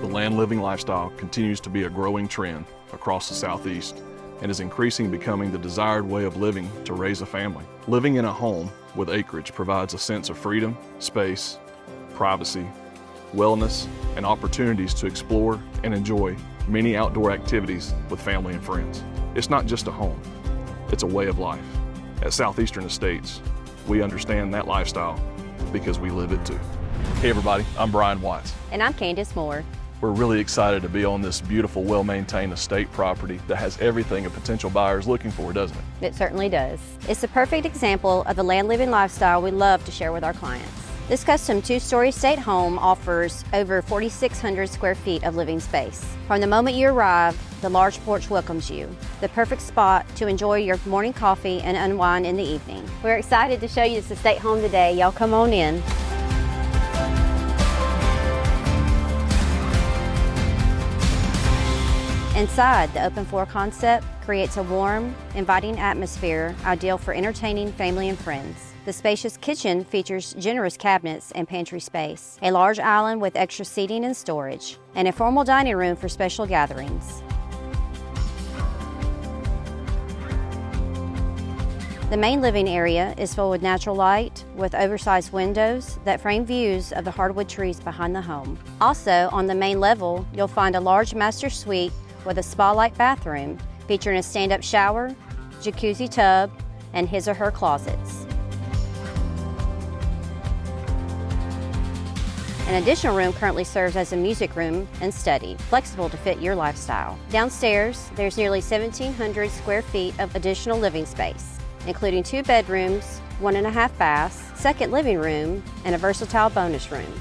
The land living lifestyle continues to be a growing trend across the Southeast and is increasingly becoming the desired way of living to raise a family. Living in a home with acreage provides a sense of freedom, space, privacy, wellness, and opportunities to explore and enjoy many outdoor activities with family and friends. It's not just a home, it's a way of life. At Southeastern Estates, we understand that lifestyle because we live it too. Hey everybody, I'm Brian Watts. And I'm Candace Moore. We're really excited to be on this beautiful, well-maintained estate property that has everything a potential buyer is looking for, doesn't it? It certainly does. It's a perfect example of the land living lifestyle we love to share with our clients. This custom two-story estate home offers over 4,600 square feet of living space. From the moment you arrive, the large porch welcomes you, the perfect spot to enjoy your morning coffee and unwind in the evening. We're excited to show you this estate home today. Y'all come on in. Inside, the open floor concept creates a warm, inviting atmosphere ideal for entertaining family and friends. The spacious kitchen features generous cabinets and pantry space, a large island with extra seating and storage, and a formal dining room for special gatherings. The main living area is filled with natural light with oversized windows that frame views of the hardwood trees behind the home. Also, on the main level, you'll find a large master suite with a spa-like bathroom featuring a stand-up shower, jacuzzi tub, and his or her closets. An additional room currently serves as a music room and study, flexible to fit your lifestyle. Downstairs, there's nearly 1,700 square feet of additional living space, including 2 bedrooms, 1.5 baths, second living room, and a versatile bonus room.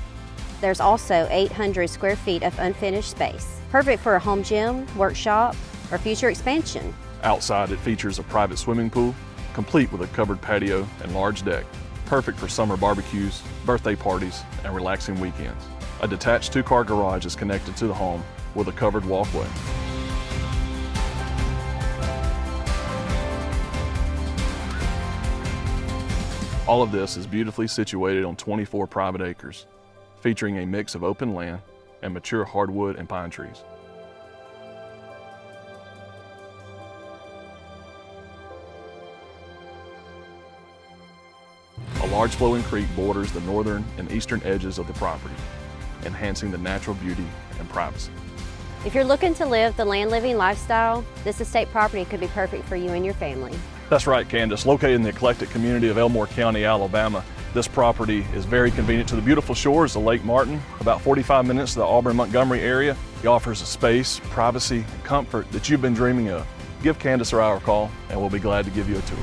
There's also 800 square feet of unfinished space, perfect for a home gym, workshop, or future expansion. Outside, it features a private swimming pool, complete with a covered patio and large deck, perfect for summer barbecues, birthday parties, and relaxing weekends. A detached 2-car garage is connected to the home with a covered walkway. All of this is beautifully situated on 24 private acres, featuring a mix of open land and mature hardwood and pine trees. A large flowing creek borders the northern and eastern edges of the property, enhancing the natural beauty and privacy. If you're looking to live the land living lifestyle, this estate property could be perfect for you and your family. That's right, Candace. Located in the eclectic community of Elmore County, Alabama, this property is very convenient to the beautiful shores of Lake Martin, about 45 minutes to the Auburn-Montgomery area. It offers a space, privacy, and comfort that you've been dreaming of. Give Candace or I a call, and we'll be glad to give you a tour.